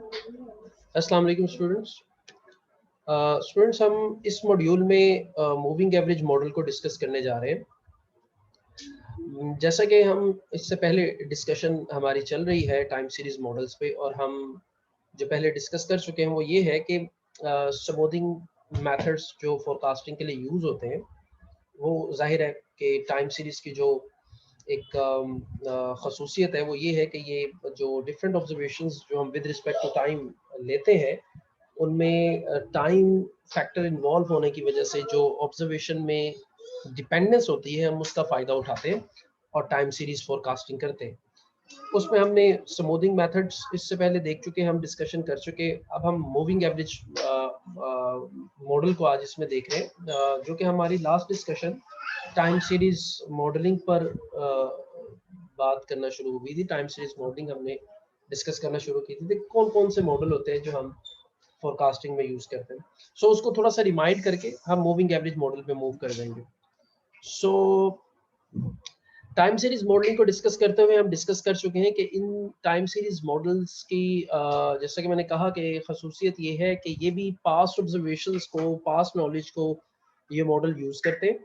अस्सलाम वालेकुम स्टूडेंट्स। हम इस मॉड्यूल में मूविंग एवरेज मॉडल को डिस्कस करने जा रहे हैं। जैसा कि हम इससे पहले डिस्कशन हमारी चल रही है टाइम सीरीज मॉडल्स पे, और हम जो पहले डिस्कस कर चुके हैं वो ये है कि स्मूथिंग मेथड्स जो फोरकास्टिंग के लिए यूज़ होते हैं, वो जाहिर है कि टाइम सीरीज की जो एक खसूसियत है वो ये है कि ये जो डिफरेंट ऑब्जर्वेशंस जो हम विद रिस्पेक्ट टू टाइम लेते हैं, उनमें टाइम फैक्टर इन्वॉल्व होने की वजह से जो ऑब्जर्वेशन में डिपेंडेंस होती है, हम उसका फ़ायदा उठाते हैं और टाइम सीरीज फोरकास्टिंग करते हैं। उसमें हमने स्मूथिंग मेथड्स इससे पहले देख चुके, हम डिस्कशन कर चुके। अब हम मूविंग एवरेज मॉडल को आज इसमें देख रहे हैं, जो कि हमारी last discussion time series modelling पर बात करना शुरू हुई थी। टाइम सीरीज मॉडलिंग हमने डिस्कस करना शुरू की थी, कौन कौन से मॉडल होते हैं जो हम फोरकास्टिंग में यूज करते हैं। उसको थोड़ा सा रिमाइंड करके हम मूविंग एवरेज मॉडल पे मूव कर जाएंगे। टाइम सीरीज मॉडलिंग को डिस्कस करते हुए हम डिस्कस कर चुके हैं कि इन टाइम सीरीज मॉडल्स की जैसा कि मैंने कहा कि खसूसियत ये है कि ये भी पास्ट ऑब्जर्वेशंस को, पास्ट नॉलेज को ये मॉडल यूज करते हैं,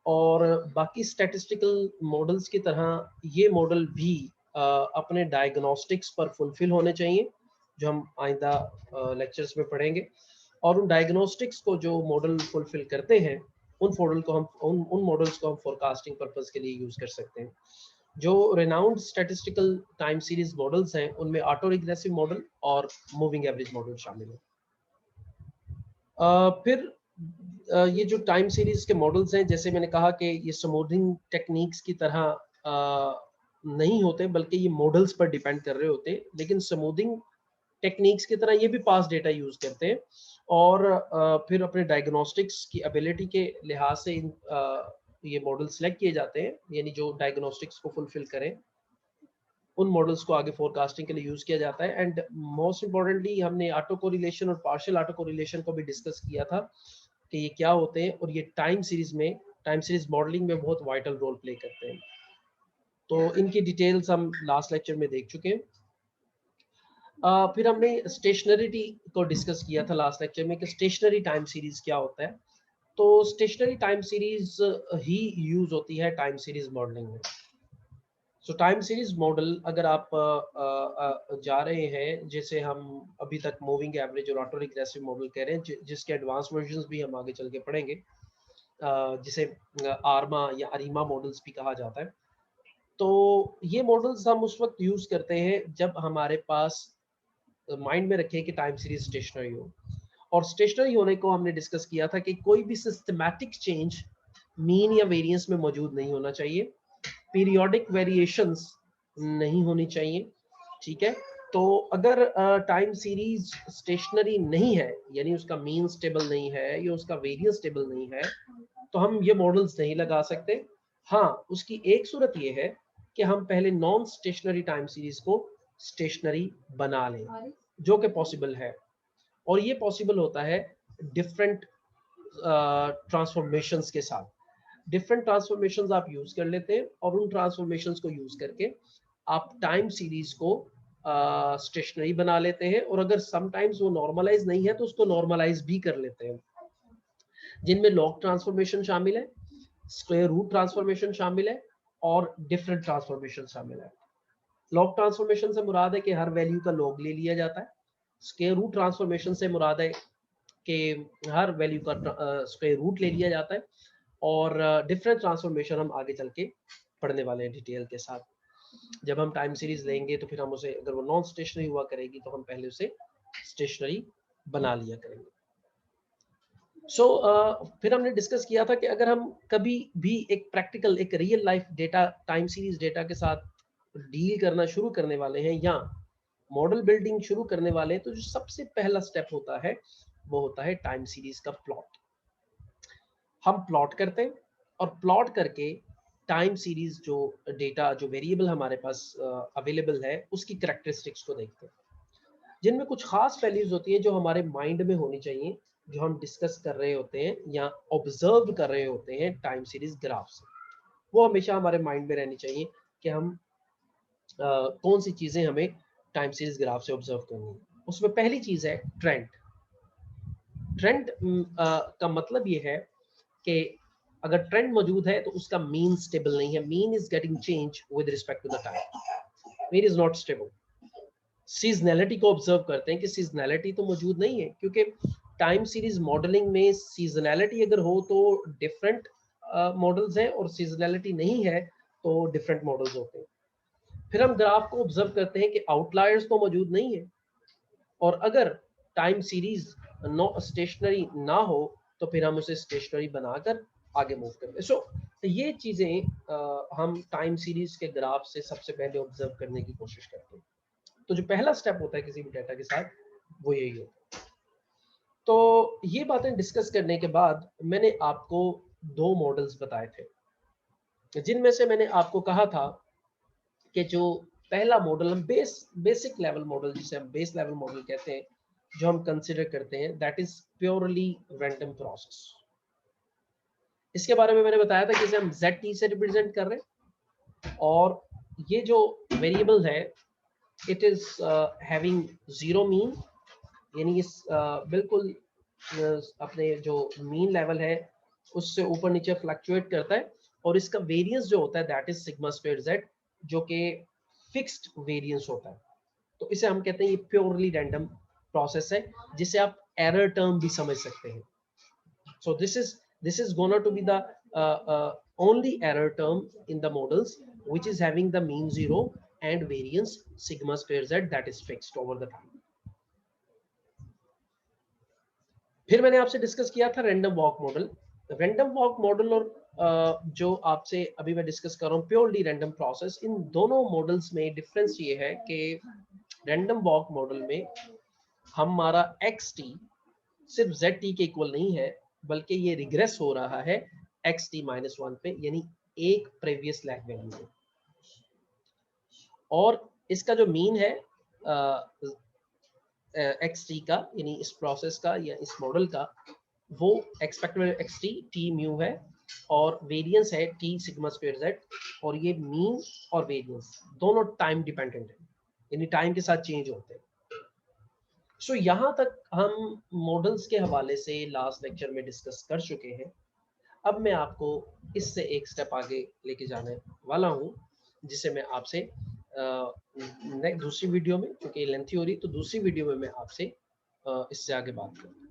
और बाकी स्टैटिस्टिकल मॉडल्स की तरह ये मॉडल भी अपने डायग्नोस्टिक्स पर फुलफिल होने चाहिए, जो हम आइंदा लेक्चर्स में पढ़ेंगे। और उन डायग्नोस्टिक्स को जो मॉडल फुलफिल करते हैं, उन मॉडल्स को हम फोरकास्टिंग पर्पस के लिए यूज कर सकते हैं। जो renowned statistical time series models हैं, उनमें ऑटो रिग्रेसिव मॉडल और मूविंग एवरेज मॉडल शामिल है। फिर ये जो टाइम सीरीज के मॉडल्स हैं, जैसे मैंने कहा कि ये स्मूथिंग टेक्निक्स की तरह नहीं होते, बल्कि ये मॉडल्स पर डिपेंड कर रहे होते हैं। लेकिन स्मूथिंग टेक्निक्स की तरह ये भी पास डेटा यूज करते हैं, और फिर अपने डायग्नोस्टिक्स की एबिलिटी के लिहाज से ये मॉडल सेलेक्ट किए जाते हैं, यानी जो डायग्नोस्टिक्स को फुलफिल करें, उन मॉडल्स को आगे फोरकास्टिंग के लिए यूज किया जाता है। एंड मोस्ट इंपॉर्टेंटली हमने ऑटो कोरिलेशन और पार्शियल ऑटो कोरिलेशन को भी डिस्कस किया था कि ये क्या होते हैं, और ये टाइम सीरीज मॉडलिंग में बहुत वाइटल रोल प्ले करते हैं। तो इनकी डिटेल्स हम लास्ट लेक्चर में देख चुके हैं। फिर हमने स्टेशनरिटी को डिस्कस किया था लास्ट लेक्चर में कि स्टेशनरी टाइम सीरीज क्या होता है। तो स्टेशनरी टाइम सीरीज ही यूज होती है टाइम सीरीज मॉडलिंग में। टाइम सीरीज मॉडल अगर आप जा रहे हैं, जैसे हम अभी तक मूविंग एवरेज और ऑटो रिग्रेसिव मॉडल कह रहे हैं, जिसके एडवांस वर्जन्स भी हम आगे चल के पढ़ेंगे, जिसे आर्मा या अरीमा मॉडल्स भी कहा जाता है। तो ये मॉडल्स हम उस वक्त यूज करते हैं जब हमारे पास, माइंड में रखें कि टाइम सीरीज स्टेशनरी हो। और स्टेशनरी होने को हमने डिस्कस किया था कि कोई भी सिस्टमैटिक चेंज मीन या वेरिएंस में मौजूद नहीं होना चाहिए, पीरियोडिक वेरिएशंस नहीं होनी चाहिए। ठीक है, तो अगर टाइम सीरीज स्टेशनरी नहीं है, यानी उसका मीन स्टेबल नहीं है या उसका वेरिएंस स्टेबल नहीं है, तो हम ये मॉडल्स नहीं लगा सकते। हाँ, उसकी एक सूरत ये है कि हम पहले नॉन स्टेशनरी टाइम सीरीज को स्टेशनरी बना लें, जो कि पॉसिबल है। और ये पॉसिबल होता है डिफरेंट ट्रांसफॉर्मेशंस के साथ। डिफरेंट ट्रांसफॉर्मेशंस आप यूज कर लेते हैं, और उन ट्रांसफॉर्मेशंस को यूज करके आप टाइम सीरीज को स्टेशनरी बना लेते हैं। और अगर समटाइम्स वो नॉर्मलाइज नहीं है तो उसको नॉर्मलाइज भी कर लेते हैं, जिनमें लॉग ट्रांसफॉर्मेशन शामिल है, स्क्वायर रूट ट्रांसफॉर्मेशन शामिल है, और डिफरेंट ट्रांसफॉर्मेशन शामिल है। लॉग ट्रांसफॉर्मेशन से मुराद है कि हर वैल्यू का लॉग ले लिया जाता है। स्क्वायर रूट ट्रांसफॉर्मेशन से मुराद है कि हर वैल्यू का स्क्वायर रूट ले लिया जाता है। और डिफरेंट ट्रांसफॉर्मेशन हम आगे चल के पढ़ने वाले हैं डिटेल के साथ। जब हम टाइम सीरीज लेंगे तो फिर हम उसे, अगर वो नॉन स्टेशनरी हुआ करेगी तो हम पहले उसे स्टेशनरी बना लिया करेंगे। फिर हमने डिस्कस किया था कि अगर हम कभी भी एक प्रैक्टिकल, एक real life data, time series data के साथ डील करना शुरू करने वाले हैं या मॉडल बिल्डिंग शुरू करने वाले हैं, तो जो सबसे पहला स्टेप होता है वो होता है टाइम सीरीज का प्लॉट। हम प्लॉट करते हैं, और प्लॉट करके टाइम सीरीज जो डेटा, जो वेरिएबल हमारे पास अवेलेबल है, उसकी कैरेक्टरिस्टिक्स को देखते हैं, जिनमें कुछ खास वैल्यूज होती हैं जो हमारे माइंड में होनी चाहिए, जो हम डिस्कस कर रहे होते हैं या ऑब्जर्व कर रहे होते हैं टाइम सीरीज ग्राफ से। वो हमेशा हमारे माइंड में रहनी चाहिए कि हम कौन सी चीजें हमें टाइम सीरीज ग्राफ से ऑब्जर्व करनी है। उसमें पहली चीज है ट्रेंड। ट्रेंड का मतलब ये है कि अगर ट्रेंड मौजूद है तो उसका मीन स्टेबल नहीं है, mean is getting change with respect to the time, mean is not stable. Seasonality को ऑब्जर्व करते हैं कि सीजनैलिटी तो मौजूद नहीं है, क्योंकि टाइम सीरीज मॉडलिंग में सीजनैलिटी अगर हो तो डिफरेंट मॉडल्स हैं, और सीजनैलिटी नहीं है तो डिफरेंट मॉडल्स होते हैं। फिर हम ग्राफ को ऑब्जर्व करते हैं कि आउटलायर्स तो मौजूद नहीं है, और अगर टाइम सीरीज नो स्टेशनरी ना हो तो फिर हम उसे स्टेशनरी बनाकर आगे मूव करते हैं। सो ये चीजें हम टाइम सीरीज के ग्राफ से सबसे पहले ऑब्जर्व करने की कोशिश करते हैं। तो जो पहला स्टेप होता है किसी भी डेटा के साथ, वो यही होता है। तो ये बातें डिस्कस करने के बाद मैंने आपको दो मॉडल्स बताए थे, जिनमें से मैंने आपको कहा था कि जो पहला मॉडल हम बेसिक लेवल मॉडल, जिसे हम बेस लेवल मॉडल कहते हैं, जो हम कंसिडर करते हैं, that is purely random process. इसके बारे में मैंने बताया था कि इसे हम ZT से रिप्रेजेंट कर रहे हैं, और ये जो वेरिएबल है it is having zero mean, यानी इस बिल्कुल अपने जो मीन लेवल है उससे ऊपर नीचे फ्लक्चुएट करता है, और इसका वेरिएंस जो होता है that is sigma square Z, जो कि फिक्स्ड वेरिएंस होता है। तो इसे हम कहते हैं ये प्योरली रैंडम प्रोसेस है, जिसे आप एरर टर्म भी समझ सकते हैं। So this is gonna to be the only error term in the models which is having the mean zero and variance sigma square z that is fixed over the time. फिर मैंने आपसे discuss किया था random walk model. Random walk model और जो आपसे अभी मैं डिस्कस कर रहा हूँ प्योरली रैंडम प्रोसेस, इन दोनों मॉडल्स में डिफरेंस ये है कि रैंडम वॉक मॉडल में हमारा xt सिर्फ zt के इक्वल नहीं है, बल्कि ये रिग्रेस हो रहा है xt माइनस 1 पे, यानी एक प्रीवियस लैग वैल्यू पे। और इसका जो मीन है xt का, यानी इस प्रोसेस का या इस मॉडल का, वो एक्सपेक्टेड xt t म्यू है, और वेरिएंस है t सिग्मा स्क्वायर z, और ये मीन और वेरिएंस दोनों टाइम डिपेंडेंट है, यानी टाइम के साथ चेंज होते हैं। सो यहाँ तक हम मॉडल्स के हवाले से लास्ट लेक्चर में डिस्कस कर चुके हैं। अब मैं आपको इससे एक स्टेप आगे लेके जाने वाला हूँ, जिसे मैं आपसे दूसरी वीडियो में, क्योंकि लेंथी हो रही, तो दूसरी वीडियो में मैं आपसे इससे आगे बात करूँ।